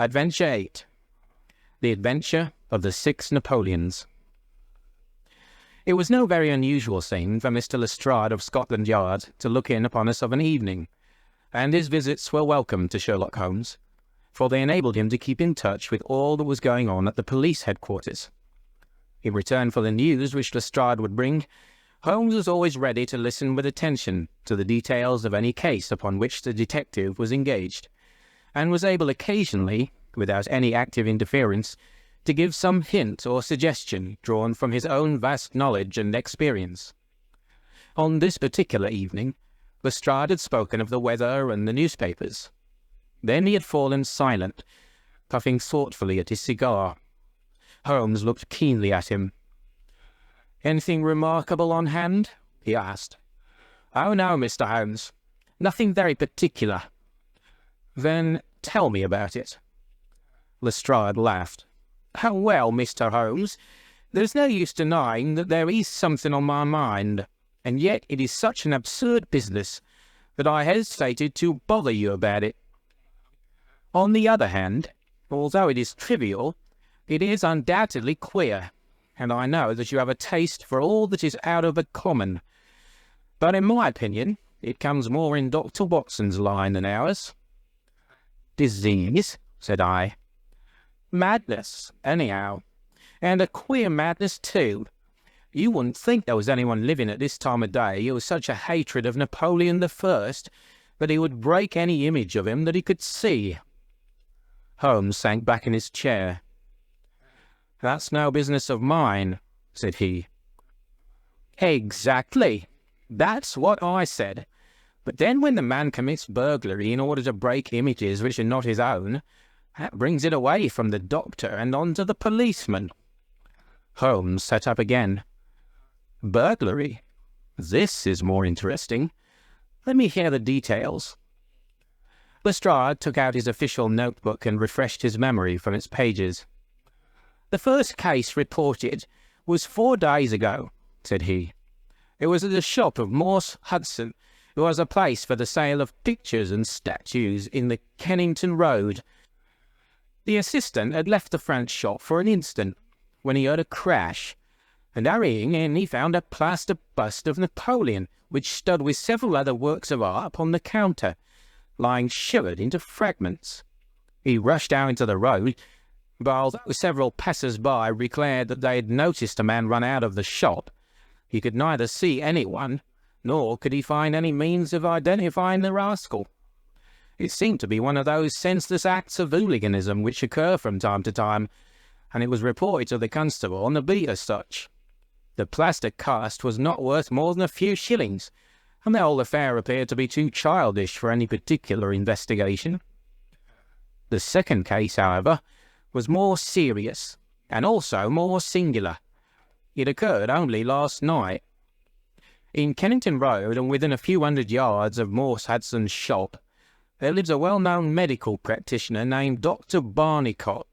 Adventure 8. The Adventure of the 6 Napoleons. It was no very unusual scene for Mr. Lestrade of Scotland Yard to look in upon us of an evening, and his visits were welcome to Sherlock Holmes, for they enabled him to keep in touch with all that was going on at the police headquarters. In return for the news which Lestrade would bring, Holmes was always ready to listen with attention to the details of any case upon which the detective was engaged, and was able occasionally, without any active interference, to give some hint or suggestion drawn from his own vast knowledge and experience. On this particular evening, Lestrade had spoken of the weather and the newspapers. Then he had fallen silent, puffing thoughtfully at his cigar. Holmes looked keenly at him. "Anything remarkable on hand?" he asked. "Oh no, Mr. Holmes. Nothing very particular." "Then tell me about it." Lestrade laughed. "Oh, well, Mr. Holmes, there's no use denying that there is something on my mind, and yet it is such an absurd business that I hesitated to bother you about it. On the other hand, although it is trivial, it is undoubtedly queer, and I know that you have a taste for all that is out of the common. But in my opinion, it comes more in Dr. Watson's line than ours." "Disease?" said I. "Madness, anyhow. And a queer madness, too. You wouldn't think there was anyone living at this time of day who was such a hatred of Napoleon the First that he would break any image of him that he could see." Holmes sank back in his chair. "That's no business of mine," said he. "Exactly. That's what I said. But then when the man commits burglary in order to break images which are not his own, that brings it away from the doctor and on to the policeman." Holmes sat up again. "Burglary? This is more interesting. Let me hear the details." Lestrade took out his official notebook and refreshed his memory from its pages. "The first case reported was 4 days ago," said he. "It was at the shop of Morse Hudson, who has a place for the sale of pictures and statues in the Kennington Road. The assistant had left the front shop for an instant when he heard a crash, and hurrying in he found a plaster bust of Napoleon, which stood with several other works of art upon the counter, lying shivered into fragments. He rushed out into the road, but although several passers-by declared that they had noticed a man run out of the shop, he could neither see anyone, nor could he find any means of identifying the rascal. It seemed to be one of those senseless acts of hooliganism which occur from time to time, and it was reported to the constable on the beat as such. The plaster cast was not worth more than a few shillings, and the whole affair appeared to be too childish for any particular investigation. The second case, however, was more serious, and also more singular. It occurred only last night. In Kennington Road, and within a few hundred yards of Morse Hudson's shop, there lives a well-known medical practitioner named Dr. Barnicot,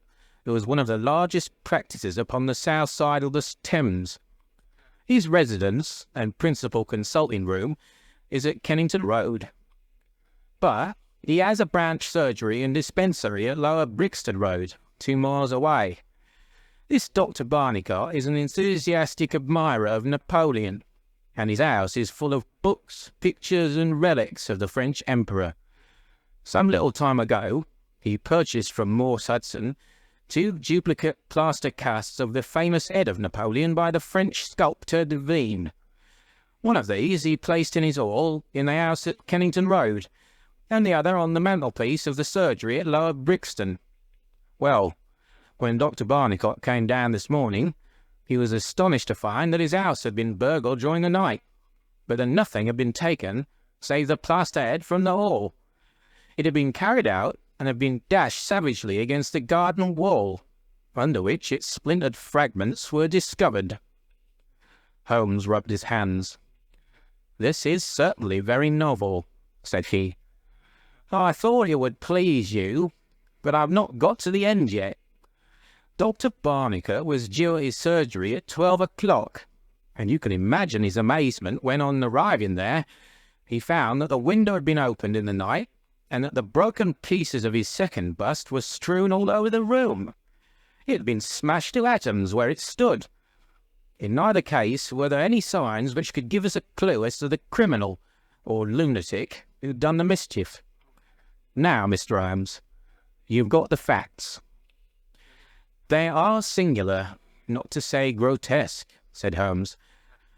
who is one of the largest practices upon the south side of the Thames. His residence and principal consulting room is at Kennington Road, but he has a branch surgery and dispensary at Lower Brixton Road, 2 miles away. This Dr. Barnicot is an enthusiastic admirer of Napoleon, and his house is full of books, pictures, and relics of the French Emperor. Some little time ago, he purchased from Morse Hudson 2 duplicate plaster casts of the famous head of Napoleon by the French sculptor Devine. One of these he placed in his hall in the house at Kennington Road, and the other on the mantelpiece of the surgery at Lower Brixton. Well, when Dr. Barnicot came down this morning, he was astonished to find that his house had been burgled during the night, but that nothing had been taken save the plaster head from the hall. It had been carried out and had been dashed savagely against the garden wall, under which its splintered fragments were discovered." Holmes rubbed his hands. "This is certainly very novel," said he. "I thought it would please you, but I've not got to the end yet. Dr. Barnicot was due at his surgery at 12 o'clock, and you can imagine his amazement when, on arriving there, he found that the window had been opened in the night, and that the broken pieces of his second bust were strewn all over the room. It had been smashed to atoms where it stood. In neither case were there any signs which could give us a clue as to the criminal or lunatic who had done the mischief. Now, Mr. Holmes, you've got the facts." "They are singular, not to say grotesque," said Holmes.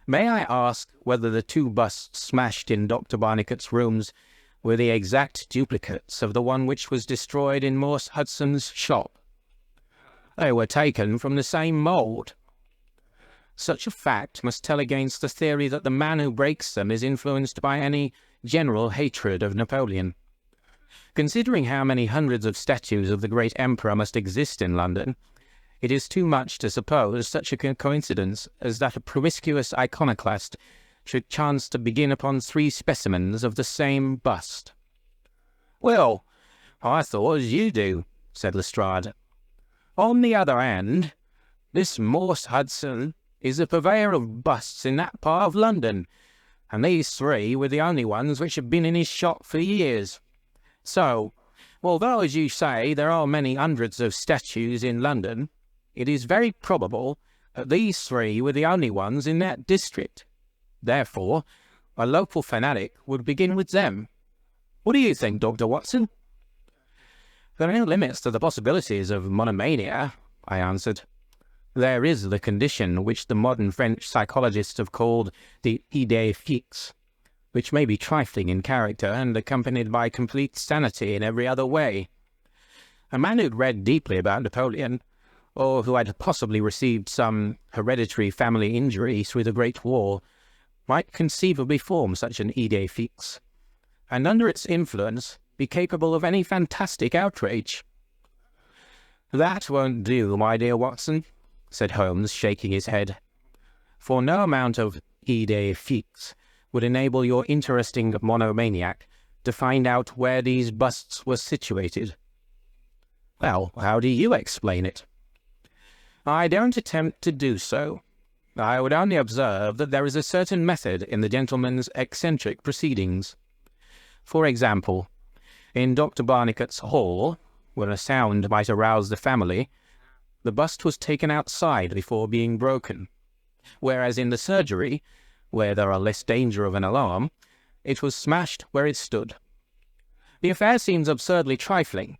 "May I ask whether the two busts smashed in Dr. Barnicot's rooms were the exact duplicates of the one which was destroyed in Morse Hudson's shop?" "They were taken from the same mould." "Such a fact must tell against the theory that the man who breaks them is influenced by any general hatred of Napoleon. Considering how many hundreds of statues of the great emperor must exist in London, it is too much to suppose such a coincidence as that a promiscuous iconoclast should chance to begin upon 3 specimens of the same bust." "Well, I thought as you do," said Lestrade. "On the other hand, this Morse Hudson is the purveyor of busts in that part of London, and these 3 were the only ones which have been in his shop for years. So, although, as you say, there are many hundreds of statues in London, it is very probable that these 3 were the only ones in that district. Therefore, a local fanatic would begin with them. What do you think, Dr. Watson?" "There are no limits to the possibilities of monomania," I answered. "There is the condition which the modern French psychologists have called the idée fixe, which may be trifling in character and accompanied by complete sanity in every other way. A man who'd read deeply about Napoleon, or who had possibly received some hereditary family injury through the Great War, might conceivably form such an idée fixe, and under its influence be capable of any fantastic outrage." "That won't do, my dear Watson," said Holmes, shaking his head. "For no amount of idée fixe would enable your interesting monomaniac to find out where these busts were situated." "Well, how do you explain it?" "I don't attempt to do so. I would only observe that there is a certain method in the gentleman's eccentric proceedings. For example, in Dr. Barnicot's hall, where a sound might arouse the family, the bust was taken outside before being broken, whereas in the surgery, where there are less danger of an alarm, it was smashed where it stood. The affair seems absurdly trifling,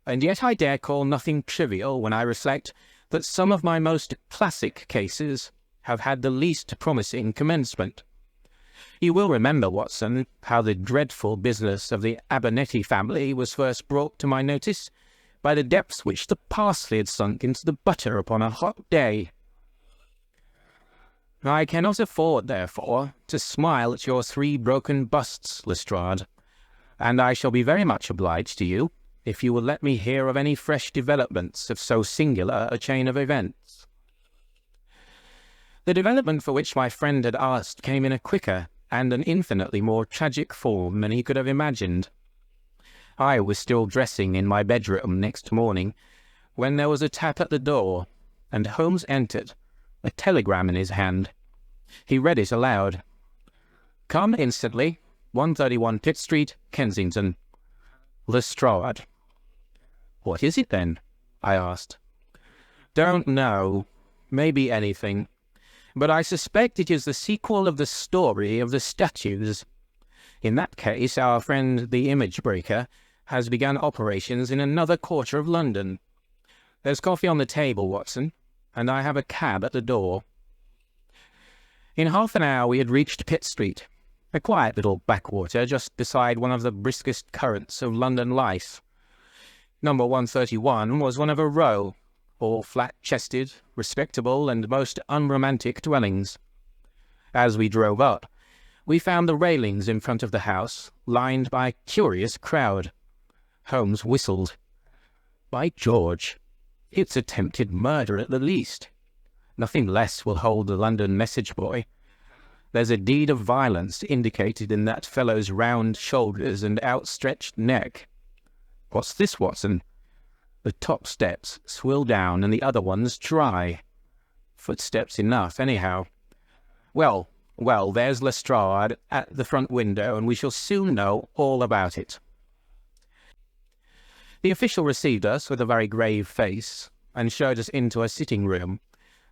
and yet I dare call nothing trivial when I reflect that some of my most classic cases have had the least promising commencement. You will remember, Watson, how the dreadful business of the Abernethy family was first brought to my notice by the depths which the parsley had sunk into the butter upon a hot day. I cannot afford, therefore, to smile at your 3 broken busts, Lestrade, and I shall be very much obliged to you if you will let me hear of any fresh developments of so singular a chain of events." The development for which my friend had asked came in a quicker and an infinitely more tragic form than he could have imagined. I was still dressing in my bedroom next morning when there was a tap at the door, and Holmes entered, a telegram in his hand. He read it aloud. "Come instantly, 131 Pitt Street, Kensington. Lestrade." "What is it then?" I asked. "Don't know. Maybe anything. But I suspect it is the sequel of the story of the statues. In that case, our friend the image breaker has begun operations in another quarter of London. There's coffee on the table, Watson, and I have a cab at the door." In half an hour we had reached Pitt Street, a quiet little backwater just beside one of the briskest currents of London life. Number 131 was one of a row, all flat-chested, respectable, and most unromantic dwellings. As we drove up, we found the railings in front of the house lined by a curious crowd. Holmes whistled. "By George, it's attempted murder at the least. Nothing less will hold the London message boy. There's a deed of violence indicated in that fellow's round shoulders and outstretched neck. What's this, Watson? The top steps swill down and the other ones dry. Footsteps enough, anyhow. Well, there's Lestrade at the front window, and we shall soon know all about it." The official received us with a very grave face and showed us into a sitting room,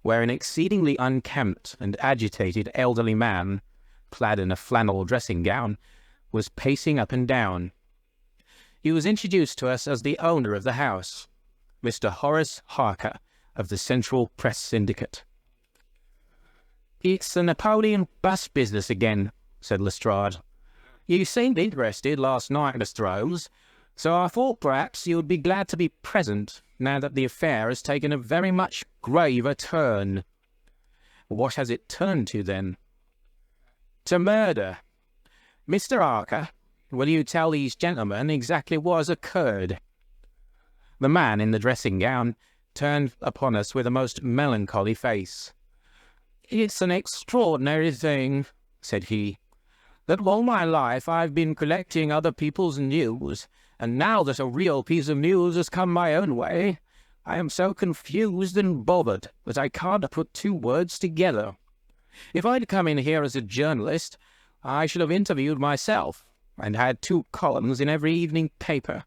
where an exceedingly unkempt and agitated elderly man, clad in a flannel dressing gown, was pacing up and down. He was introduced to us as the owner of the house, Mr. Horace Harker, of the Central Press Syndicate. "It's the Napoleon bus business again," said Lestrade. "You seemed interested last night, Mr. Holmes, so I thought perhaps you would be glad to be present now that the affair has taken a very much graver turn." "What has it turned to, then?" "To murder. Mr. Harker, will you tell these gentlemen exactly what has occurred?" The man in the dressing gown turned upon us with a most melancholy face. "It's an extraordinary thing," said he, "that all my life I've been collecting other people's news, and now that a real piece of news has come my own way, I am so confused and bothered that I can't put two words together. If I'd come in here as a journalist, I should have interviewed myself, and had 2 columns in every evening paper.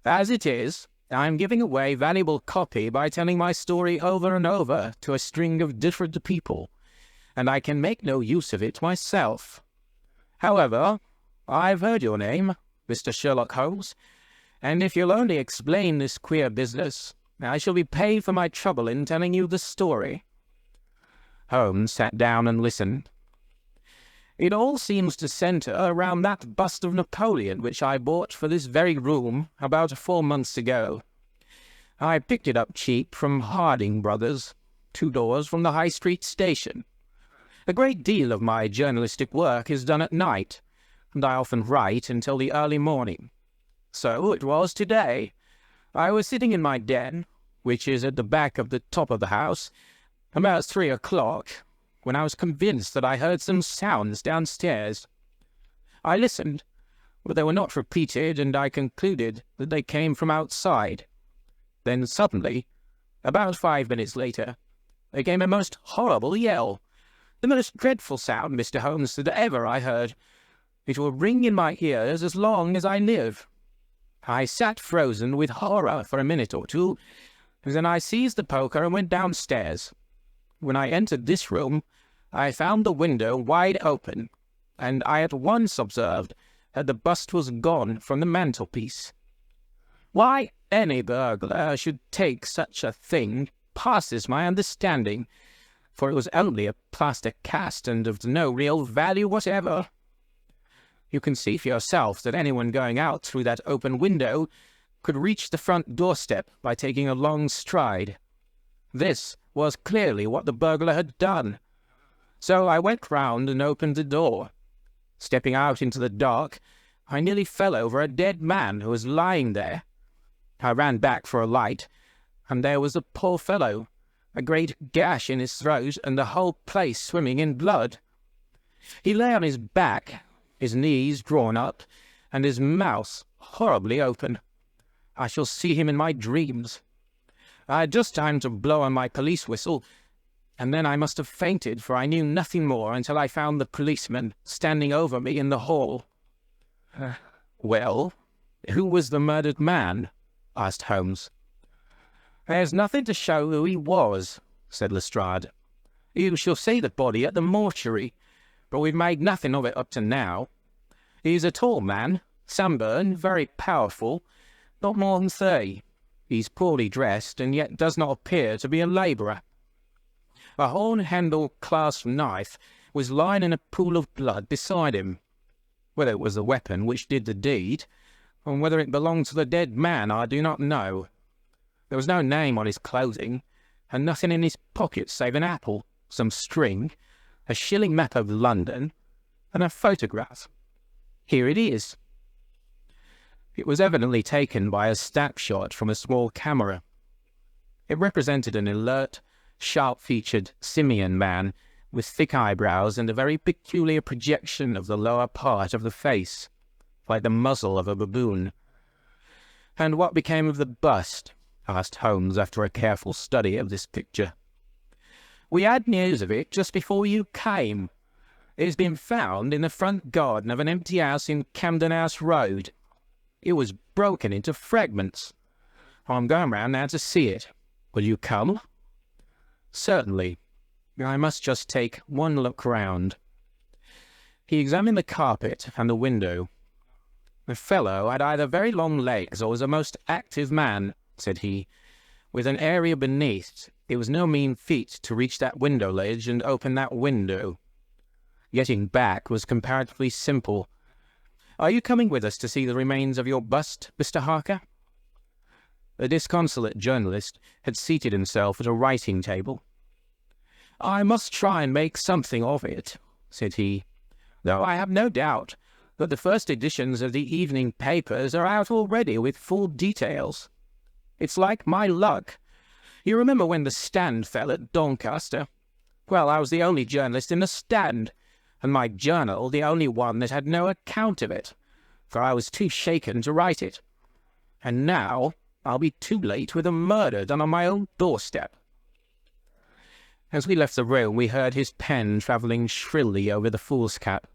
As it is, I'm giving away valuable copy by telling my story over and over to a string of different people, and I can make no use of it myself. However, I've heard your name, Mr. Sherlock Holmes, and if you'll only explain this queer business, I shall be paid for my trouble in telling you the story." Holmes sat down and listened. "It all seems to centre around that bust of Napoleon which I bought for this very room about 4 months ago. I picked it up cheap from Harding Brothers, 2 doors from the High Street station. A great deal of my journalistic work is done at night, and I often write until the early morning. So it was today. I was sitting in my den, which is at the back of the top of the house, about 3 o'clock, when I was convinced that I heard some sounds downstairs. I listened, but they were not repeated, and I concluded that they came from outside. Then suddenly, about 5 minutes later, there came a most horrible yell, the most dreadful sound, Mr. Holmes, that ever I heard. It will ring in my ears as long as I live. I sat frozen with horror for a minute or two, and then I seized the poker and went downstairs. When I entered this room, I found the window wide open, and I at once observed that the bust was gone from the mantelpiece. Why any burglar should take such a thing passes my understanding, for it was only a plaster cast and of no real value whatever. You can see for yourself that anyone going out through that open window could reach the front doorstep by taking a long stride. This was clearly what the burglar had done. So I went round and opened the door. Stepping out into the dark, I nearly fell over a dead man who was lying there. I ran back for a light, and there was the poor fellow, a great gash in his throat, and the whole place swimming in blood. He lay on his back, his knees drawn up, and his mouth horribly open. I shall see him in my dreams. I had just time to blow on my police whistle, and then I must have fainted, for I knew nothing more until I found the policeman standing over me in the hall." "Well, who was the murdered man?" asked Holmes. "There's nothing to show who he was," said Lestrade. "You shall see the body at the mortuary, but we've made nothing of it up to now. He's a tall man, sunburned, very powerful, not more than 30. He's poorly dressed, and yet does not appear to be a labourer. A horn-handled clasp knife was lying in a pool of blood beside him. Whether it was the weapon which did the deed, and whether it belonged to the dead man, I do not know. There was no name on his clothing, and nothing in his pockets save an apple, some string, a shilling map of London, and a photograph. Here it is." It was evidently taken by a snapshot from a small camera. It represented an alert, sharp-featured simian man with thick eyebrows and a very peculiar projection of the lower part of the face, like the muzzle of a baboon. "And what became of the bust?" asked Holmes after a careful study of this picture. "We had news of it just before you came. It has been found in the front garden of an empty house in Camden House Road. It was broken into fragments. I'm going round now to see it. Will you come?" "Certainly. I must just take one look round." He examined the carpet and the window. "The fellow had either very long legs or was a most active man," said he. "With an area beneath, it was no mean feat to reach that window ledge and open that window. Getting back was comparatively simple. Are you coming with us to see the remains of your bust, Mr. Harker?" The disconsolate journalist had seated himself at a writing table. "I must try and make something of it," said he, "though I have no doubt that the first editions of the evening papers are out already with full details. It's like my luck. You remember when the Stand fell at Doncaster? Well, I was the only journalist in the Stand, and my journal the only one that had no account of it, for I was too shaken to write it. And now I'll be too late with a murder done on my own doorstep." As we left the room, we heard his pen travelling shrilly over the foolscap.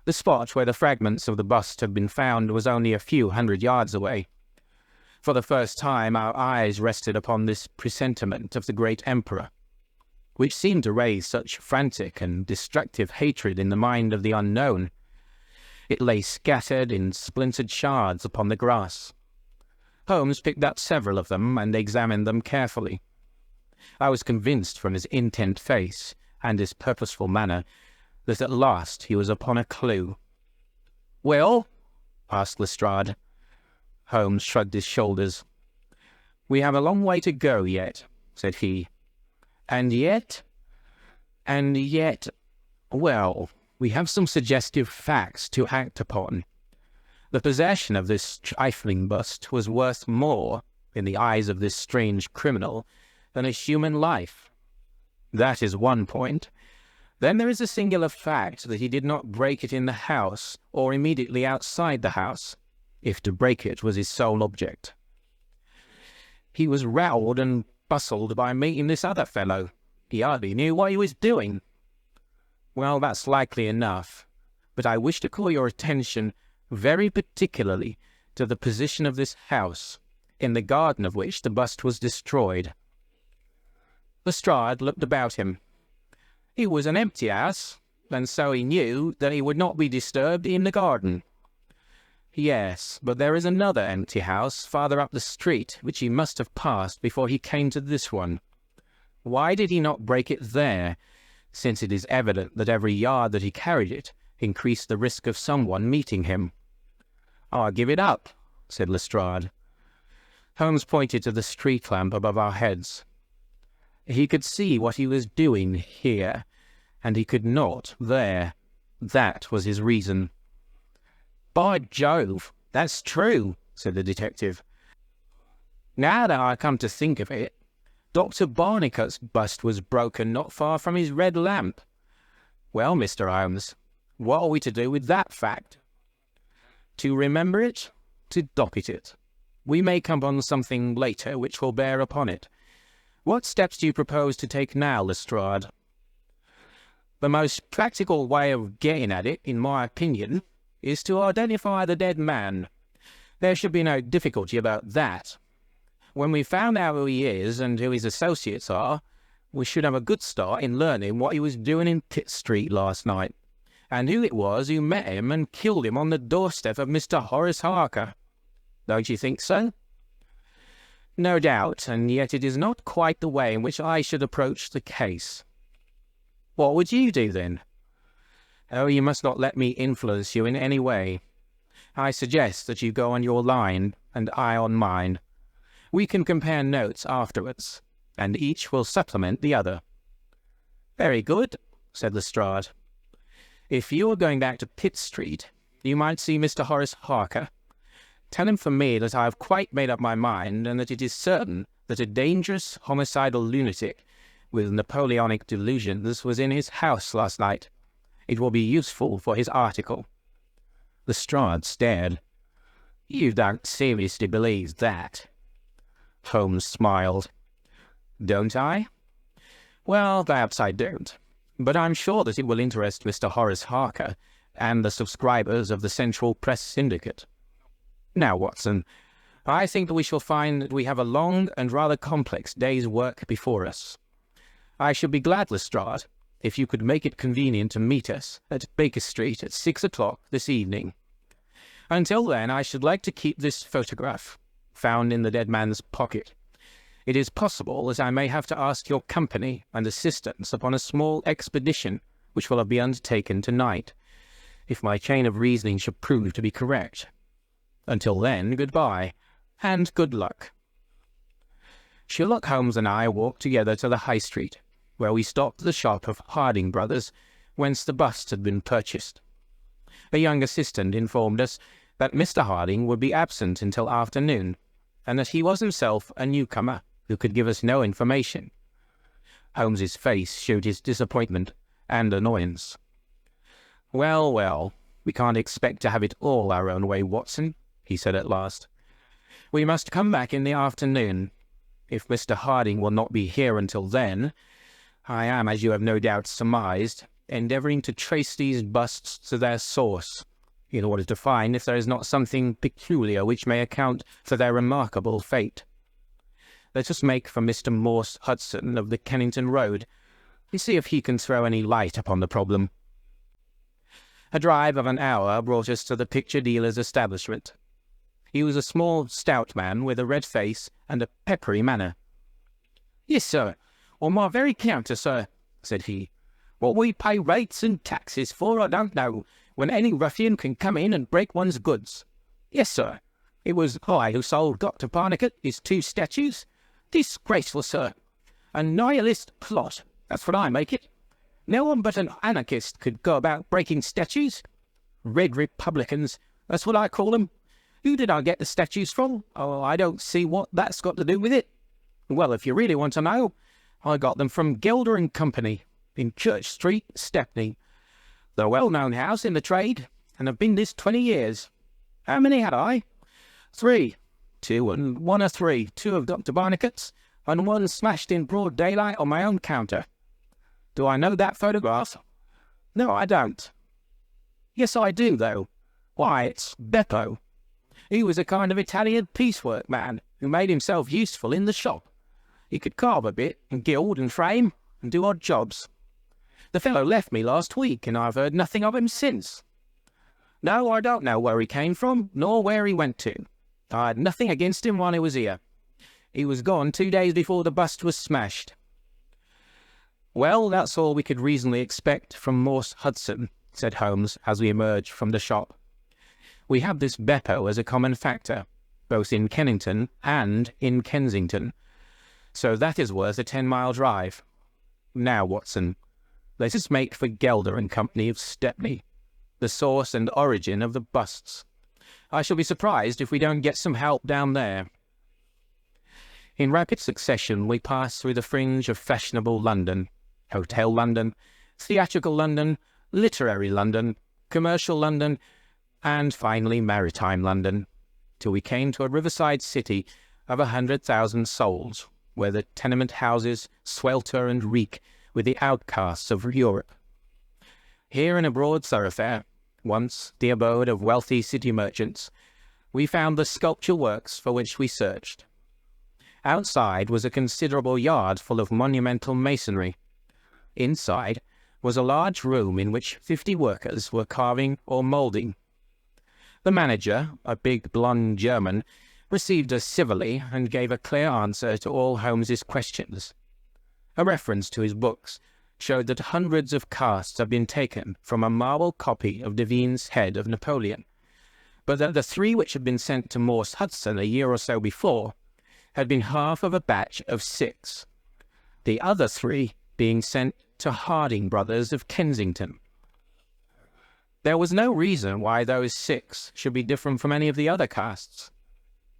The spot where the fragments of the bust had been found was only a few hundred yards away. For the first time our eyes rested upon this presentiment of the great emperor, which seemed to raise such frantic and destructive hatred in the mind of the unknown. It lay scattered in splintered shards upon the grass. Holmes picked up several of them and examined them carefully. I was convinced from his intent face and his purposeful manner that at last he was upon a clue. "Well?" asked Lestrade. Holmes shrugged his shoulders. "We have a long way to go yet," said he. And yet, well, we have some suggestive facts to act upon. The possession of this trifling bust was worth more, in the eyes of this strange criminal, than a human life. That is one point. Then there is the singular fact that he did not break it in the house, or immediately outside the house, if to break it was his sole object. He was rowed and bustled by meeting this other fellow. He hardly knew what he was doing. Well, that's likely enough, but I wish to call your attention very particularly to the position of this house, in the garden of which the bust was destroyed." Lestrade looked about him. It was an empty house, and so he knew that he would not be disturbed in the garden. "Yes, but there is another empty house farther up the street, which he must have passed before he came to this one. Why did he not break it there, since it is evident that every yard that he carried it increased the risk of someone meeting him?" "I give it up," said Lestrade. Holmes pointed to the street lamp above our heads. He could see what he was doing here, and he could not there. That was his reason. "By Jove, that's true," said the detective. "Now that I come to think of it, Dr. Barnicot's bust was broken not far from his red lamp. Well, Mr. Holmes, what are we to do with that fact?" "To remember it, to docket it. We may come on something later which will bear upon it. What steps do you propose to take now, Lestrade?" "The most practical way of getting at it, in my opinion, is to identify the dead man. There should be no difficulty about that. When we've found out who he is and who his associates are, we should have a good start in learning what he was doing in Pitt Street last night, and who it was who met him and killed him on the doorstep of Mr. Horace Harker. Don't you think so?" "No doubt, and yet it is not quite the way in which I should approach the case." "What would you do, then?" "Oh, you must not let me influence you in any way. I suggest that you go on your line, and I on mine. We can compare notes afterwards, and each will supplement the other." "Very good," said Lestrade. "If you are going back to Pitt Street, you might see Mr. Horace Harker. Tell him from me that I have quite made up my mind, and that it is certain that a dangerous, homicidal lunatic with Napoleonic delusions was in his house last night. It will be useful for his article." Lestrade stared. "You don't seriously believe that?" Holmes smiled. "Don't I? Well, perhaps I don't. But I'm sure that it will interest Mr. Horace Harker and the subscribers of the Central Press Syndicate. Now, Watson, I think that we shall find that we have a long and rather complex day's work before us. I should be glad, Lestrade, if you could make it convenient to meet us at Baker Street at 6 o'clock this evening. Until then, I should like to keep this photograph, found in the dead man's pocket. It is possible that I may have to ask your company and assistance upon a small expedition which will be undertaken tonight, if my chain of reasoning should prove to be correct. Until then, goodbye, and good luck. Sherlock Holmes and I walked together to the High Street, where we stopped at the shop of Harding Brothers, whence the bust had been purchased. A young assistant informed us that Mr. Harding would be absent until afternoon, and that he was himself a newcomer who could give us no information. Holmes's face showed his disappointment and annoyance. "Well, well, we can't expect to have it all our own way, Watson," he said at last. "We must come back in the afternoon. If Mr. Harding will not be here until then, I am, as you have no doubt surmised, endeavouring to trace these busts to their source, in order to find if there is not something peculiar which may account for their remarkable fate. Let us make for Mr. Morse Hudson of the Kennington Road, and see if he can throw any light upon the problem." A drive of an hour brought us to the picture dealer's establishment. He was a small, stout man with a red face and a peppery manner. "Yes, sir, on my very counter, sir," said he. "What we pay rates and taxes for I don't know, when any ruffian can come in and break one's goods. Yes, sir, it was I who sold Dr. Barnicot his 2 statues. Disgraceful, sir. A nihilist plot, that's what I make it. No one but an anarchist could go about breaking statues. Red Republicans, that's what I call them. Who did I get the statues from? Oh, I don't see what that's got to do with it. Well, if you really want to know, I got them from Gelder and Company, in Church Street, Stepney. They're a well-known house in the trade, and have been this 20 years. How many had I? 3. 2 and 1 are 3. 2 of Dr. Barnicot's, and 1 smashed in broad daylight on my own counter. Do I know that photograph? No, I don't. Yes, I do, though. Why, it's Beppo. He was a kind of Italian piecework man who made himself useful in the shop. He could carve a bit, and gild and frame, and do odd jobs. The fellow left me last week, and I've heard nothing of him since. No, I don't know where he came from, nor where he went to. I had nothing against him while he was here. He was gone 2 days before the bust was smashed." "Well, that's all we could reasonably expect from Morse Hudson," said Holmes as we emerged from the shop. "We have this Beppo as a common factor, both in Kennington and in Kensington, so that is worth a 10-mile drive. Now, Watson, let us make for Gelder and Company of Stepney, the source and origin of the busts. I shall be surprised if we don't get some help down there." In rapid succession we passed through the fringe of fashionable London, Hotel London, theatrical London, literary London, commercial London, and finally maritime London, till we came to a riverside city of 100,000 souls, where the tenement houses swelter and reek with the outcasts of Europe. Here in a broad thoroughfare, once the abode of wealthy city merchants, we found the sculpture works for which we searched. Outside was a considerable yard full of monumental masonry. Inside was a large room in which 50 workers were carving or moulding. The manager, a big blonde German, received us civilly and gave a clear answer to all Holmes's questions. A reference to his books showed that hundreds of casts had been taken from a marble copy of Devine's head of Napoleon, but that the 3 which had been sent to Morse Hudson a year or so before had been half of a batch of 6, the other 3 being sent to Harding Brothers of Kensington. There was no reason why those 6 should be different from any of the other casts.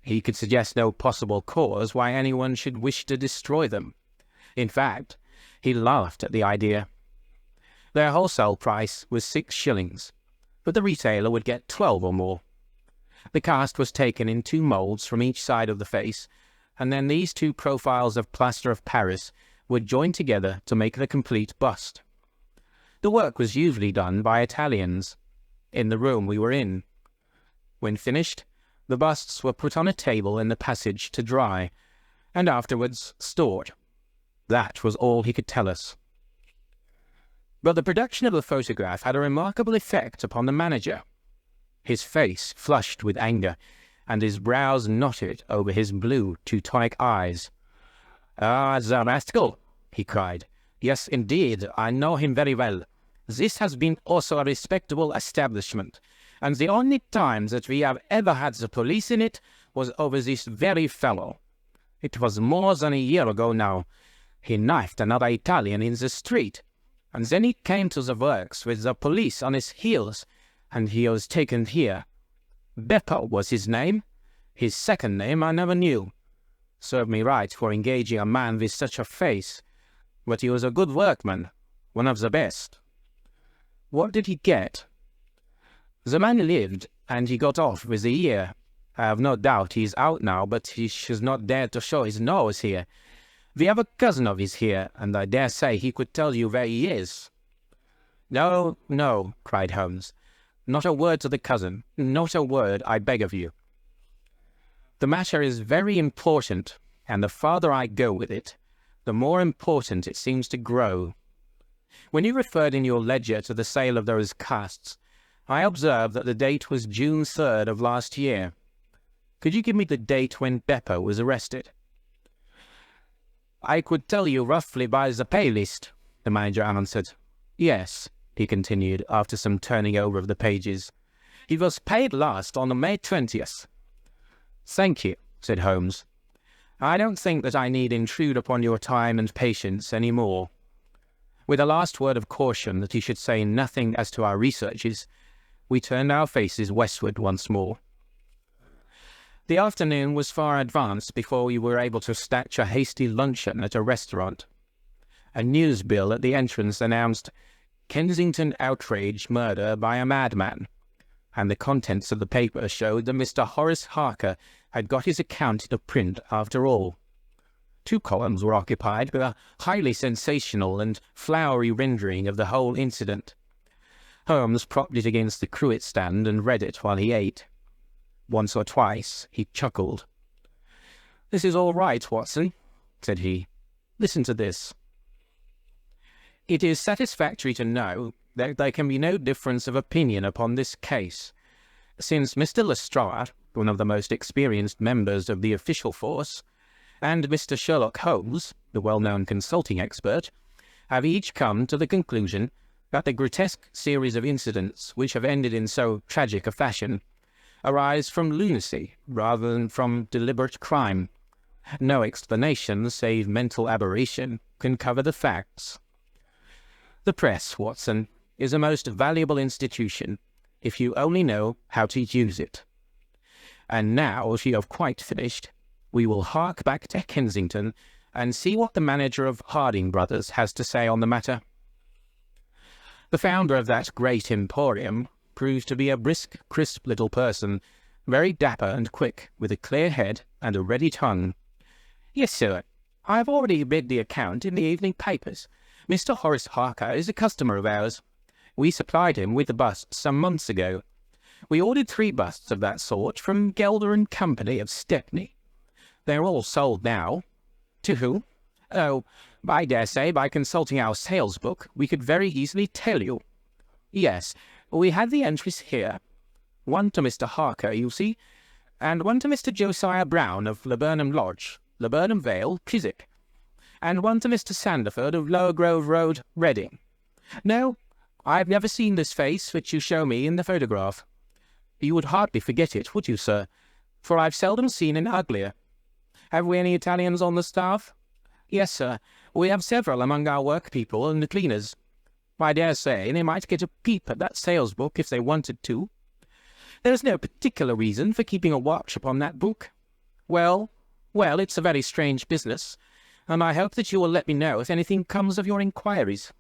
He could suggest no possible cause why anyone should wish to destroy them. In fact, he laughed at the idea. Their wholesale price was 6 shillings, but the retailer would get 12 or more. The cast was taken in 2 moulds from each side of the face, and then these 2 profiles of plaster of Paris were joined together to make the complete bust. The work was usually done by Italians, in the room we were in. When finished, The busts were put on a table in the passage to dry, and afterwards stored. That was all he could tell us. But the production of the photograph had a remarkable effect upon the manager. His face flushed with anger, and his brows knotted over his blue Teutonic eyes. "Ah, the rascal!" he cried. "Yes, indeed, I know him very well. This has been also a respectable establishment, and the only time that we have ever had the police in it was over this very fellow. It was more than a year ago now. He knifed another Italian in the street, and then he came to the works with the police on his heels, and he was taken here. Beppo was his name. His second name I never knew. Served me right for engaging a man with such a face. But he was a good workman, one of the best." "What did he get?" "The man lived, and he got off with a year. I have no doubt he is out now, but he has not dared to show his nose here. We have a cousin of his here, and I dare say he could tell you where he is." "No, no," cried Holmes. "Not a word to the cousin. Not a word, I beg of you. The matter is very important, and the farther I go with it, the more important it seems to grow. When you referred in your ledger to the sale of those casts, I observed that the date was June 3rd of last year. Could you give me the date when Beppo was arrested?" "I could tell you roughly by the pay list," the manager answered. "Yes," he continued, after some turning over of the pages. "He was paid last on May 20th. "Thank you," said Holmes. "I don't think that I need intrude upon your time and patience any more." With a last word of caution that he should say nothing as to our researches, we turned our faces westward once more. The afternoon was far advanced before we were able to snatch a hasty luncheon at a restaurant. A newsbill at the entrance announced "Kensington outrage murder by a madman," and the contents of the paper showed that Mr. Horace Harker had got his account into print after all. 2 columns were occupied with a highly sensational and flowery rendering of the whole incident. Holmes propped it against the cruet stand and read it while he ate. Once or twice he chuckled. "This is all right, Watson," said he. "Listen to this. It is satisfactory to know that there can be no difference of opinion upon this case, since Mr. Lestrade, one of the most experienced members of the official force, and Mr. Sherlock Holmes, the well-known consulting expert, have each come to the conclusion that the grotesque series of incidents which have ended in so tragic a fashion arise from lunacy rather than from deliberate crime. No explanation save mental aberration can cover the facts. The press, Watson, is a most valuable institution if you only know how to use it. And now, if you have quite finished, we will hark back to Kensington and see what the manager of Harding Brothers has to say on the matter. The founder of that great emporium proved to be a brisk, crisp little person, very dapper and quick, with a clear head and a ready tongue. "Yes, sir. I have already read the account in the evening papers. Mr. Horace Harker is a customer of ours. We supplied him with the busts some months ago. We ordered 3 busts of that sort from Gelder and Company of Stepney. They're all sold now." "To whom?" "Oh, I dare say by consulting our sales book we could very easily tell you. Yes, we had the entries here. One to Mr. Harker, you see, and one to Mr. Josiah Brown of Laburnum Lodge, Laburnum Vale, Chiswick, and one to Mr. Sanderford of Lower Grove Road, Reading. No, I've never seen this face which you show me in the photograph. You would hardly forget it, would you, sir? For I've seldom seen an uglier. Have we any Italians on the staff?" "Yes, sir. We have several among our workpeople and the cleaners. I dare say they might get a peep at that sales book if they wanted to. There is no particular reason for keeping a watch upon that book. Well, it's a very strange business, and I hope that you will let me know if anything comes of your inquiries."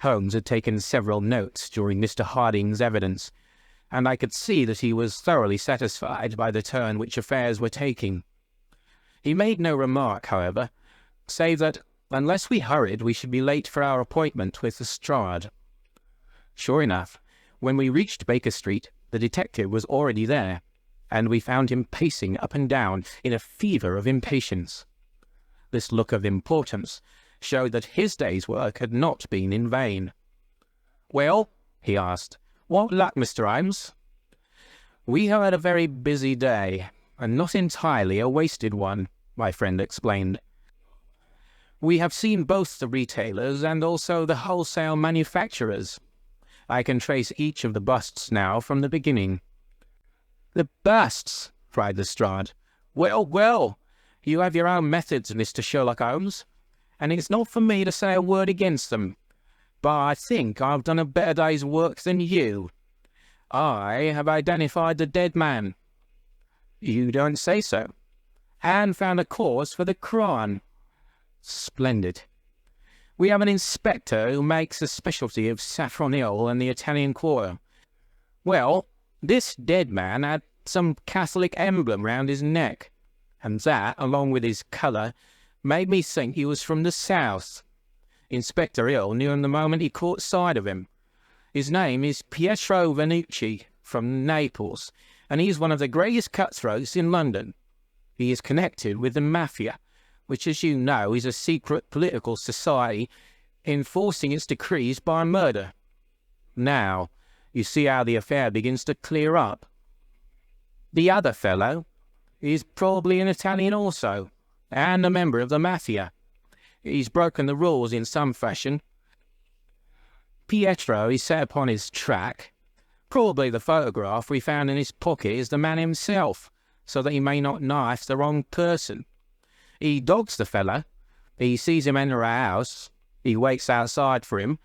Holmes had taken several notes during Mr. Harding's evidence, and I could see that he was thoroughly satisfied by the turn which affairs were taking. He made no remark, however, save that, unless we hurried, we should be late for our appointment with Lestrade. Sure enough, when we reached Baker Street, the detective was already there. and we found him pacing up and down in a fever of impatience. This look of importance showed that his day's work had not been in vain. "Well," he asked, "what luck, Mr. Holmes?" "We have had a very busy day, and not entirely a wasted one," my friend explained. "We have seen both the retailers and also the wholesale manufacturers. I can trace each of the busts now from the beginning." "The busts!" cried Lestrade. "Well, well, you have your own methods, Mr. Sherlock Holmes, and it's not for me to say a word against them, but I think I've done a better day's work than you. I have identified the dead man." "You don't say so." "And found a cause for the crime." "Splendid. We have an inspector who makes a specialty of saffron hill and the Italian quarter. Well, this dead man had some Catholic emblem round his neck, and that, along with his colour, made me think he was from the south. Inspector Hill knew him the moment he caught sight of him. His name is Pietro Venucci, from Naples, and he's one of the greatest cutthroats in London. He is connected with the Mafia, which, as you know, is a secret political society enforcing its decrees by murder. Now, you see how the affair begins to clear up. The other fellow is probably an Italian also, and a member of the Mafia. He's broken the rules in some fashion. Pietro is set upon his track. Probably the photograph we found in his pocket is the man himself, so that he may not knife the wrong person. He dogs the fellow. He sees him enter a house. He waits outside for him,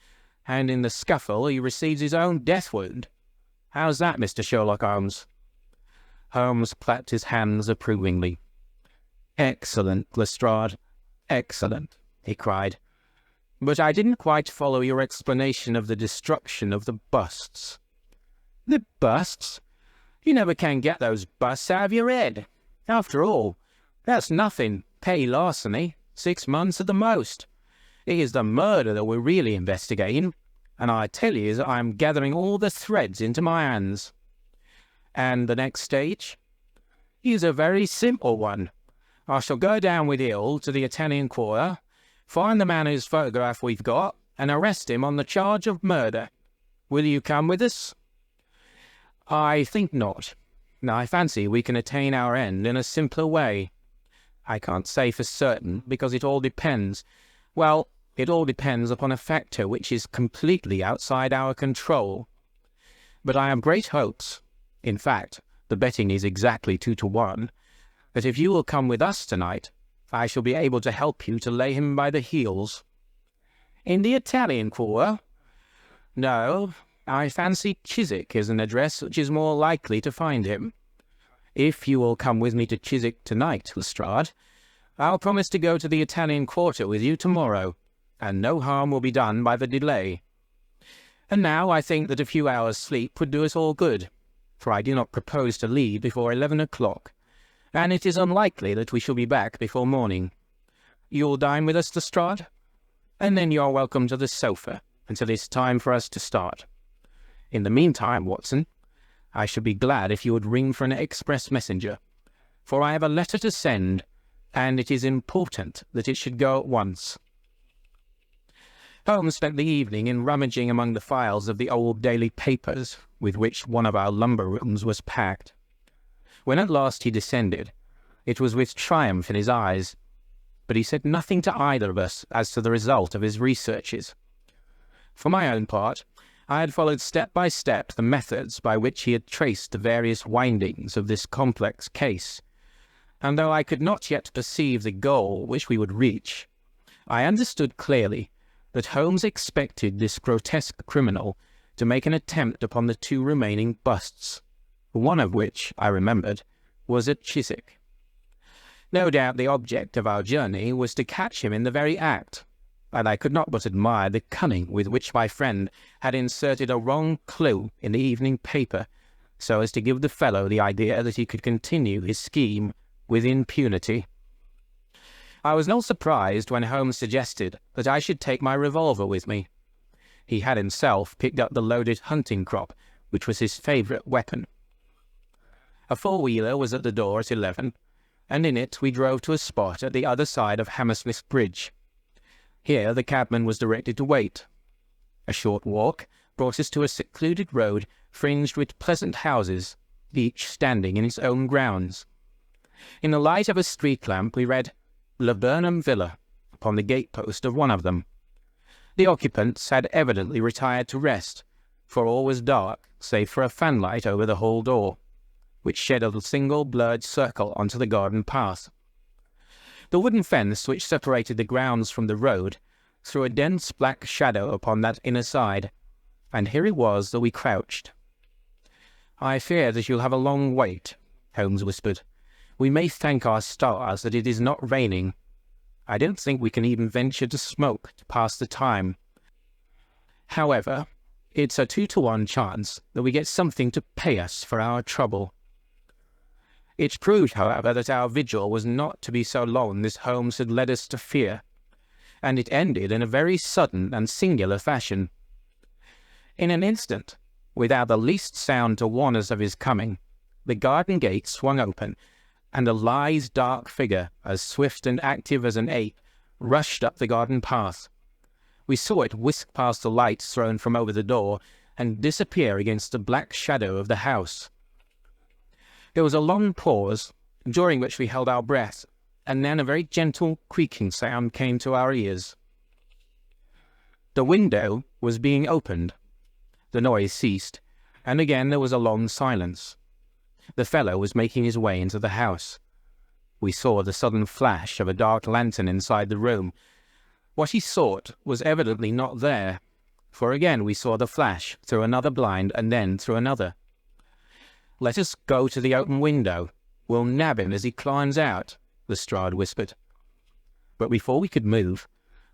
and in the scuffle he receives his own death wound. How's that, Mr. Sherlock Holmes?" Holmes clapped his hands approvingly. "Excellent, Lestrade, excellent," he cried. "But I didn't quite follow your explanation of the destruction of the busts." "The busts? You never can get those busts out of your head. After all, that's nothing. Petty larceny, 6 months at the most. It is the murder that we're really investigating, and I tell you that I am gathering all the threads into my hands." "And the next stage?" "Is a very simple one. I shall go down with Hill to the Italian quarter, find the man whose photograph we've got, and arrest him on the charge of murder. Will you come with us?" "I think not. I fancy we can attain our end in a simpler way." "I can't say for certain, because it all depends. Well, it all depends upon a factor which is completely outside our control. But I have great hopes. In fact, the betting is exactly 2-1, that if you will come with us tonight, I shall be able to help you to lay him by the heels." "In the Italian quarter?" "No, I fancy Chiswick is an address which is more likely to find him. If you will come with me to Chiswick tonight, Lestrade, I'll promise to go to the Italian quarter with you tomorrow, and no harm will be done by the delay. And now I think that a few hours' sleep would do us all good, for I do not propose to leave before 11 o'clock, and it is unlikely that we shall be back before morning. You'll dine with us, Lestrade, and then you're welcome to the sofa until it's time for us to start. In the meantime, Watson, I should be glad if you would ring for an express messenger, for I have a letter to send, and it is important that it should go at once." Holmes spent the evening in rummaging among the files of the old daily papers with which one of our lumber rooms was packed. When at last he descended, it was with triumph in his eyes, but he said nothing to either of us as to the result of his researches. For my own part, I had followed step by step the methods by which he had traced the various windings of this complex case, and though I could not yet perceive the goal which we would reach, I understood clearly that Holmes expected this grotesque criminal to make an attempt upon the 2 remaining busts, one of which, I remembered, was at Chiswick. No doubt the object of our journey was to catch him in the very act, and I could not but admire the cunning with which my friend had inserted a wrong clue in the evening paper, so as to give the fellow the idea that he could continue his scheme with impunity. I was not surprised when Holmes suggested that I should take my revolver with me. He had himself picked up the loaded hunting crop, which was his favourite weapon. A four-wheeler was at the door at 11, and in it we drove to a spot at the other side of Hammersmith Bridge. Here the cabman was directed to wait. A short walk brought us to a secluded road fringed with pleasant houses, each standing in its own grounds. In the light of a street lamp we read Laburnum Villa upon the gatepost of one of them. The occupants had evidently retired to rest, for all was dark save for a fanlight over the hall door, which shed a single blurred circle onto the garden path. The wooden fence which separated the grounds from the road threw a dense black shadow upon that inner side, and here it was that we crouched. "I fear that you'll have a long wait," Holmes whispered. "We may thank our stars that it is not raining. I don't think we can even venture to smoke to pass the time. However, it's a 2-to-1 chance that we get something to pay us for our trouble." It proved, however, that our vigil was not to be so long as Holmes had led us to fear, and it ended in a very sudden and singular fashion. In an instant, without the least sound to warn us of his coming, the garden gate swung open, and a lithe, dark figure, as swift and active as an ape, rushed up the garden path. We saw it whisk past the lights thrown from over the door, and disappear against the black shadow of the house. There was a long pause, during which we held our breath, and then a very gentle creaking sound came to our ears. The window was being opened. The noise ceased, and again there was a long silence. The fellow was making his way into the house. We saw the sudden flash of a dark lantern inside the room. What he sought was evidently not there, for again we saw the flash through another blind and then through another. "Let us go to the open window. We'll nab him as he climbs out," Lestrade whispered. But before we could move,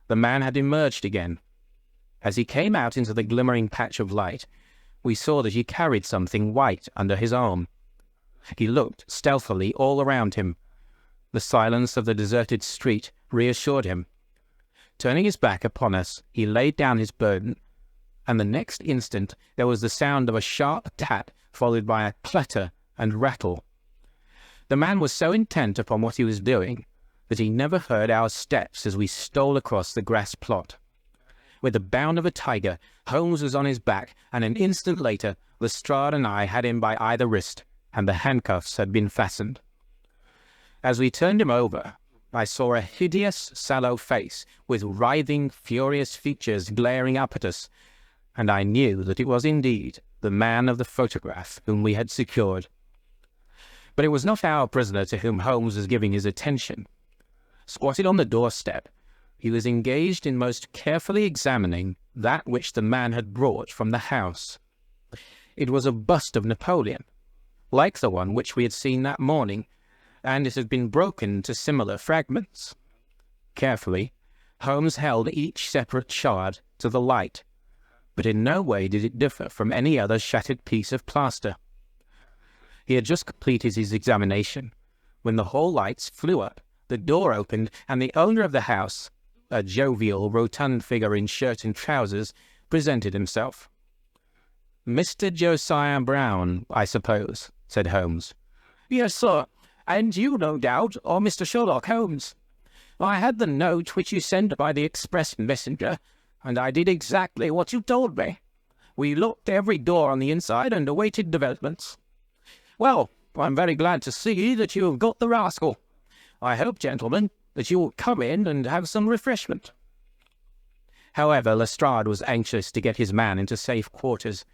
the man had emerged again. As he came out into the glimmering patch of light, we saw that he carried something white under his arm. He looked stealthily all around him. The silence of the deserted street reassured him. Turning his back upon us, he laid down his burden, and the next instant there was the sound of a sharp tap followed by a clatter and rattle. The man was so intent upon what he was doing that he never heard our steps as we stole across the grass plot. With the bound of a tiger, Holmes was on his back, and an instant later Lestrade and I had him by either wrist, and the handcuffs had been fastened. As we turned him over, I saw a hideous, sallow face with writhing, furious features glaring up at us, and I knew that it was indeed the man of the photograph whom we had secured. But it was not our prisoner to whom Holmes was giving his attention. Squatted on the doorstep, he was engaged in most carefully examining that which the man had brought from the house. It was a bust of Napoleon, like the one which we had seen that morning, and it had been broken to similar fragments. Carefully, Holmes held each separate shard to the light, but in no way did it differ from any other shattered piece of plaster. He had just completed his examination when the hall lights flew up, the door opened, and the owner of the house, a jovial, rotund figure in shirt and trousers, presented himself. "Mr. Josiah Brown, I suppose," said Holmes. "Yes, sir, and you, no doubt, are Mr. Sherlock Holmes. I had the note which you sent by the express messenger, and I did exactly what you told me. We locked every door on the inside and awaited developments. Well, I'm very glad to see that you have got the rascal. I hope, gentlemen, that you will come in and have some refreshment." However, Lestrade was anxious to get his man into safe quarters,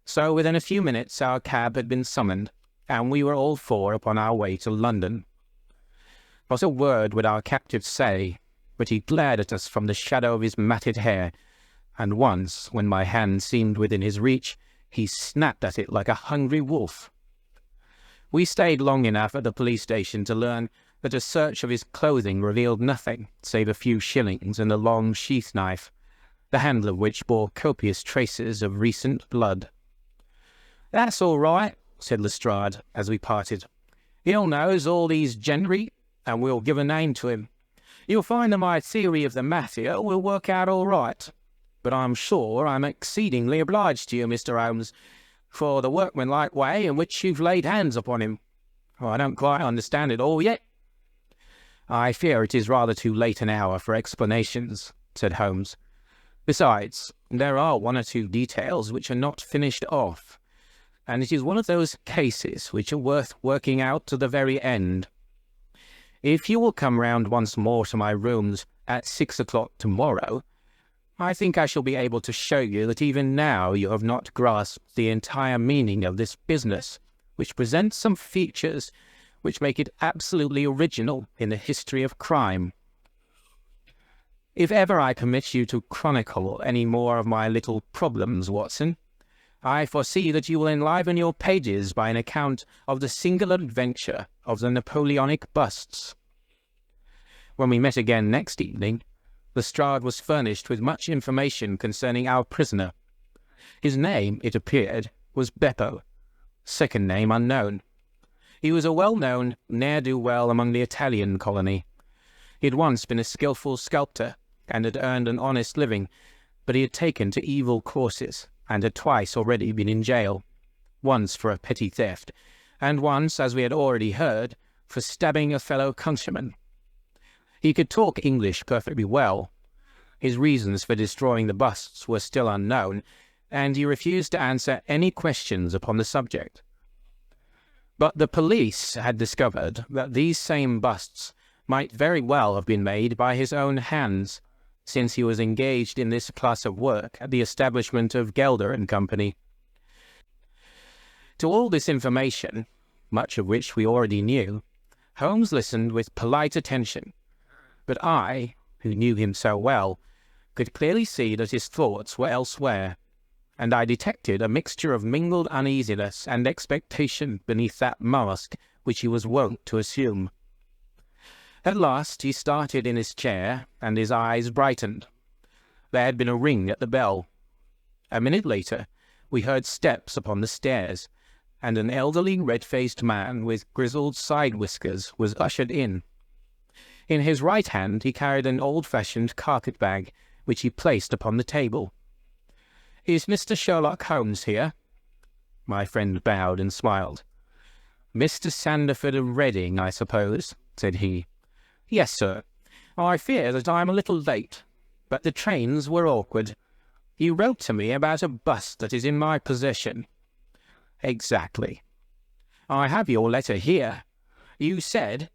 so within a few minutes our cab had been summoned, and we were all four upon our way to London. Not a word would our captive say, but he glared at us from the shadow of his matted hair, and once, when my hand seemed within his reach, he snapped at it like a hungry wolf. We stayed long enough at the police station to learn that a search of his clothing revealed nothing save a few shillings and a long sheath knife, the handle of which bore copious traces of recent blood. "That's all right," said Lestrade as we parted. "He'll knows all these gentry, and we'll give a name to him. You'll find that my theory of the mafia will work out all right. But I'm sure I'm exceedingly obliged to you, Mr. Holmes, for the workmanlike way in which you've laid hands upon him. I don't quite understand it all yet." "I fear it is rather too late an hour for explanations," said Holmes. "Besides, there are one or two details which are not finished off, and it is one of those cases which are worth working out to the very end. If you will come round once more to my rooms at 6 o'clock tomorrow, I think I shall be able to show you that even now you have not grasped the entire meaning of this business, which presents some features which make it absolutely original in the history of crime. If ever I permit you to chronicle any more of my little problems, Watson, I foresee that you will enliven your pages by an account of the singular adventure of the Napoleonic busts." When we met again next evening, Lestrade was furnished with much information concerning our prisoner. His name, it appeared, was Beppo, second name unknown. He was a well-known ne'er-do-well among the Italian colony. He had once been a skilful sculptor, and had earned an honest living, but he had taken to evil courses, and had twice already been in jail, once for a petty theft, and once, as we had already heard, for stabbing a fellow countryman. He could talk English perfectly well. His reasons for destroying the busts were still unknown, and he refused to answer any questions upon the subject. But the police had discovered that these same busts might very well have been made by his own hands, since he was engaged in this class of work at the establishment of Gelder and Company. To all this information, much of which we already knew, Holmes listened with polite attention, but I, who knew him so well, could clearly see that his thoughts were elsewhere, and I detected a mixture of mingled uneasiness and expectation beneath that mask which he was wont to assume. At last he started in his chair, and his eyes brightened. There had been a ring at the bell. A minute later, we heard steps upon the stairs, and an elderly red-faced man with grizzled side-whiskers was ushered in. In his right hand he carried an old-fashioned carpet-bag, which he placed upon the table. "Is Mr. Sherlock Holmes here?" My friend bowed and smiled. "Mr. Sandford of Reading, I suppose," said he. "Yes, sir. I fear that I am a little late, but the trains were awkward. You wrote to me about a bust that is in my possession." "Exactly. I have your letter here. You said,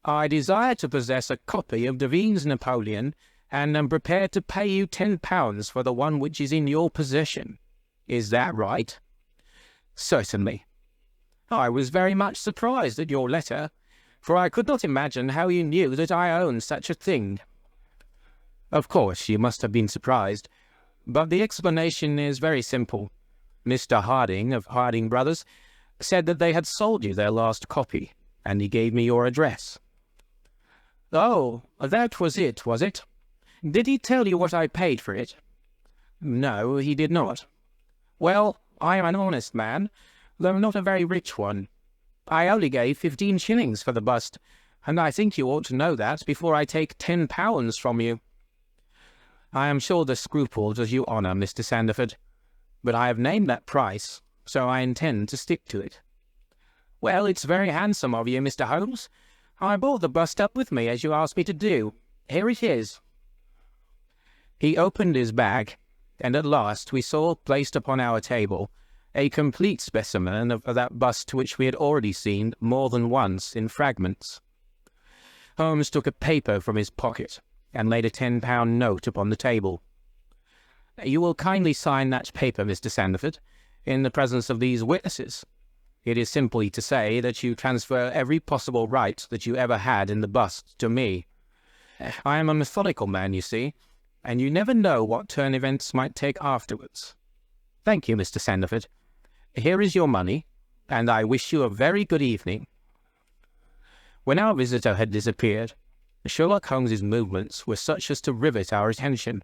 'I desire to possess a copy of Devine's Napoleon, and am prepared to pay you £10 for the one which is in your possession.' Is that right?" "Certainly." "I was very much surprised at your letter, for I could not imagine how you knew that I owned such a thing." "Of course you must have been surprised, but the explanation is very simple. Mr. Harding, of Harding Brothers, said that they had sold you their last copy, and he gave me your address." "Oh, that was it? Did he tell you what I paid for it?" "No, he did not." "Well, I am an honest man, though not a very rich one. I only gave 15 shillings for the bust, and I think you ought to know that before I take £10 from you." "I am sure the scruple does you honour, Mr. Sandford, but I have named that price, so I intend to stick to it." "Well, it's very handsome of you, Mr. Holmes. I brought the bust up with me, as you asked me to do. Here it is." He opened his bag, and at last we saw placed upon our table a complete specimen of that bust which we had already seen more than once in fragments. Holmes took a paper from his pocket and laid a £10 note upon the table. "You will kindly sign that paper, Mr. Sandford, in the presence of these witnesses. It is simply to say that you transfer every possible right that you ever had in the bust to me. I am a methodical man, you see, and you never know what turn events might take afterwards. Thank you, Mr. Sandford. Here is your money, and I wish you a very good evening." When our visitor had disappeared, Sherlock Holmes's movements were such as to rivet our attention.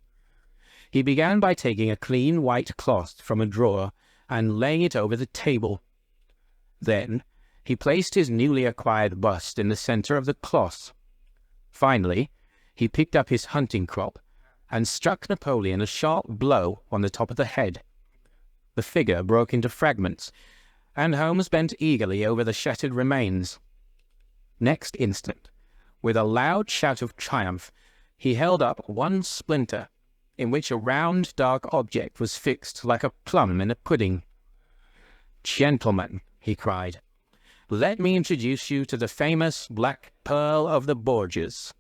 He began by taking a clean white cloth from a drawer and laying it over the table. Then he placed his newly acquired bust in the centre of the cloth. Finally, he picked up his hunting crop and struck Napoleon a sharp blow on the top of the head. The figure broke into fragments, and Holmes bent eagerly over the shattered remains. Next instant, with a loud shout of triumph, he held up one splinter, in which a round, dark object was fixed like a plum in a pudding. "Gentlemen," he cried, "let me introduce you to the famous Black Pearl of the Borgias."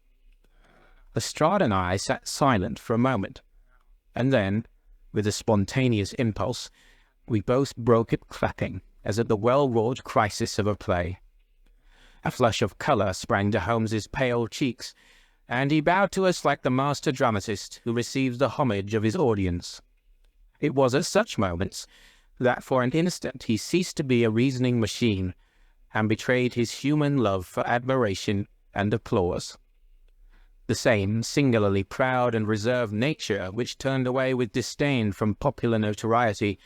Lestrade and I sat silent for a moment, and then, with a spontaneous impulse, we both broke it clapping, as at the well-wrought crisis of a play. A flush of colour sprang to Holmes's pale cheeks, and he bowed to us like the master dramatist who receives the homage of his audience. It was at such moments that for an instant he ceased to be a reasoning machine, and betrayed his human love for admiration and applause. The same singularly proud and reserved nature which turned away with disdain from popular notoriety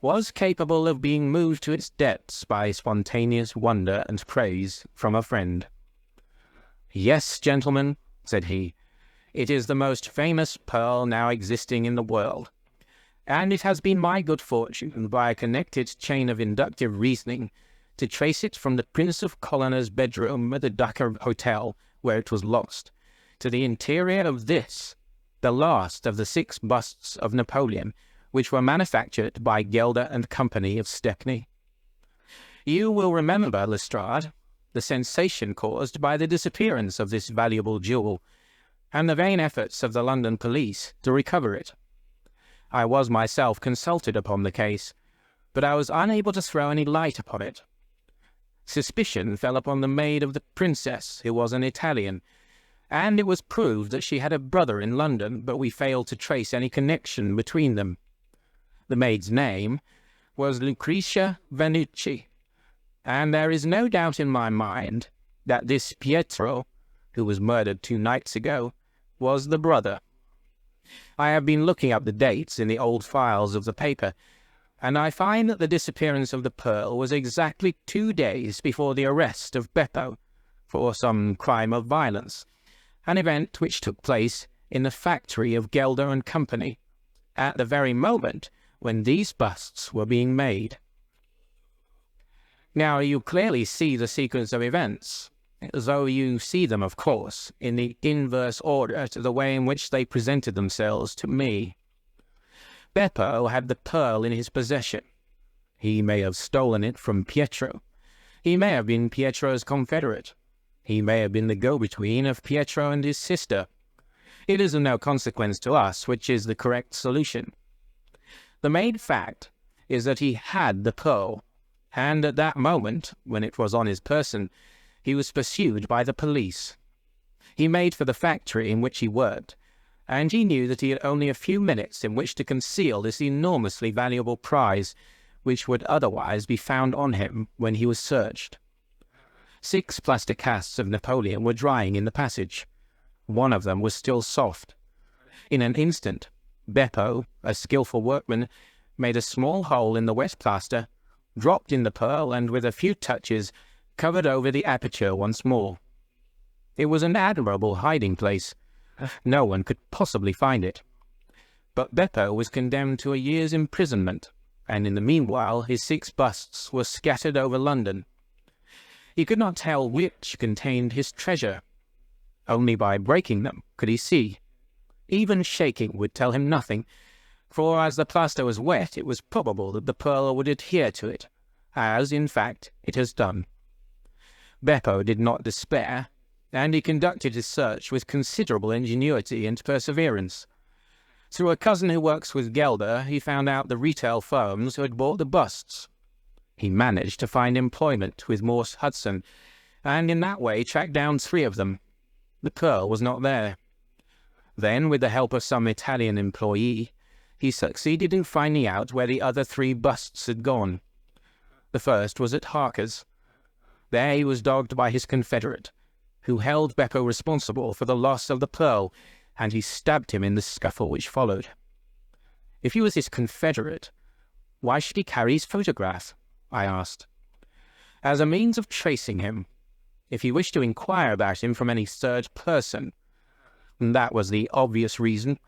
was capable of being moved to its depths by spontaneous wonder and praise from a friend. "Yes, gentlemen," said he, "it is the most famous pearl now existing in the world, and it has been my good fortune, by a connected chain of inductive reasoning, to trace it from the Prince of Colonner's bedroom at the Dakar Hotel, where it was lost, to the interior of this, the last of the 6 busts of Napoleon, which were manufactured by Gelder and Company of Stepney. You will remember, Lestrade, the sensation caused by the disappearance of this valuable jewel, and the vain efforts of the London police to recover it. I was myself consulted upon the case, but I was unable to throw any light upon it. Suspicion fell upon the maid of the princess, who was an Italian, and it was proved that she had a brother in London, but we failed to trace any connection between them. The maid's name was Lucretia Vannucci, and there is no doubt in my mind that this Pietro, who was murdered 2 nights ago, was the brother. I have been looking up the dates in the old files of the paper, and I find that the disappearance of the pearl was exactly 2 days before the arrest of Beppo for some crime of violence, an event which took place in the factory of Gelder and Company, at the very moment when these busts were being made. Now you clearly see the sequence of events, though you see them, of course, in the inverse order to the way in which they presented themselves to me. Beppo had the pearl in his possession. He may have stolen it from Pietro. He may have been Pietro's confederate. He may have been the go-between of Pietro and his sister. It is of no consequence to us which is the correct solution. The main fact is that he had the pearl, and at that moment, when it was on his person, he was pursued by the police. He made for the factory in which he worked, and he knew that he had only a few minutes in which to conceal this enormously valuable prize, which would otherwise be found on him when he was searched. 6 plaster casts of Napoleon were drying in the passage. One of them was still soft. In an instant, Beppo, a skilful workman, made a small hole in the wet plaster, dropped in the pearl, and with a few touches covered over the aperture once more. It was an admirable hiding place. No one could possibly find it. But Beppo was condemned to a year's imprisonment, and in the meanwhile his 6 busts were scattered over London. He could not tell which contained his treasure. Only by breaking them could he see. Even shaking would tell him nothing, for as the plaster was wet, it was probable that the pearl would adhere to it, as, in fact, it has done. Beppo did not despair, and he conducted his search with considerable ingenuity and perseverance. Through a cousin who works with Gelder, he found out the retail firms who had bought the busts. He managed to find employment with Morse Hudson, and in that way tracked down 3 of them. The pearl was not there. Then, with the help of some Italian employee, he succeeded in finding out where the other 3 busts had gone. The first was at Harker's. There he was dogged by his confederate, who held Beppo responsible for the loss of the pearl, and he stabbed him in the scuffle which followed. If he was his confederate, why should he carry his photograph? I asked. As a means of tracing him, if he wished to inquire about him from any third person. That was the obvious reason.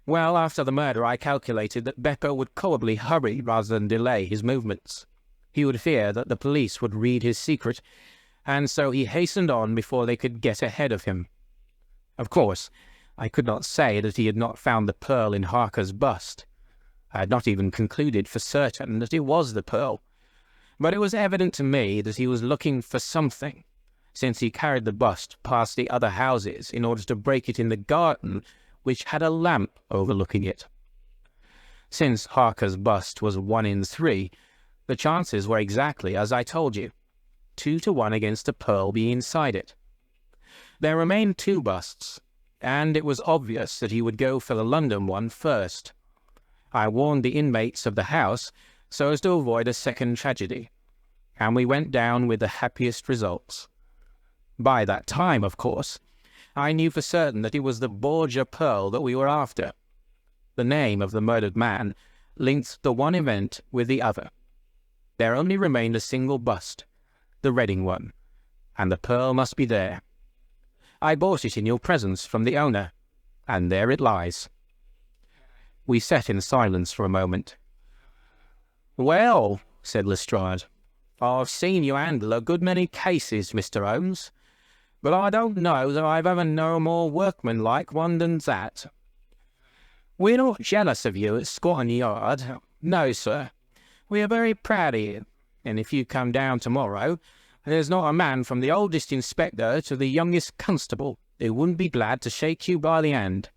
Well, after the murder, I calculated that Beppo would probably hurry rather than delay his movements. He would fear that the police would read his secret, and so he hastened on before they could get ahead of him. Of course, I could not say that he had not found the pearl in Harker's bust. I had not even concluded for certain that it was the pearl, but it was evident to me that he was looking for something, since he carried the bust past the other houses in order to break it in the garden, which had a lamp overlooking it. Since Harker's bust was 1 in 3, the chances were exactly as I told you, 2 to 1 against the pearl being inside it. There remained 2 busts, and it was obvious that he would go for the London one first. I warned the inmates of the house so as to avoid a second tragedy, and we went down with the happiest results. By that time, of course, I knew for certain that it was the Borgia pearl that we were after. The name of the murdered man linked the one event with the other. There only remained a single bust, the Reading one, and the pearl must be there. I bought it in your presence from the owner, and there it lies." We sat in silence for a moment. "Well," said Lestrade, "I've seen you handle a good many cases, Mr. Holmes, but I don't know that I've ever known a more workmanlike one than that. We're not jealous of you at Scotland Yard. No, sir. We are very proud of you, and if you come down tomorrow, there's not a man from the oldest inspector to the youngest constable who wouldn't be glad to shake you by the hand."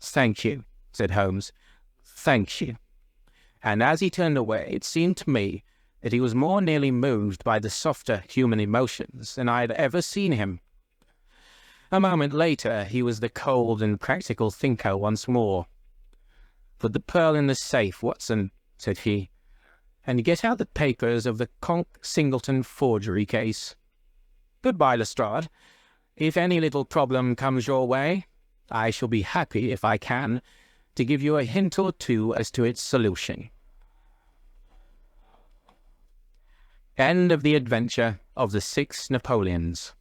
"Thank you," said Holmes. "Thank you." And as he turned away, it seemed to me that he was more nearly moved by the softer human emotions than I had ever seen him. A moment later, he was the cold and practical thinker once more. "Put the pearl in the safe, Watson," said he, "and get out the papers of the Conk-Singleton forgery case. Goodbye, Lestrade. If any little problem comes your way, I shall be happy, if I can, to give you a hint or two as to its solution." End of the adventure of the 6 Napoleons.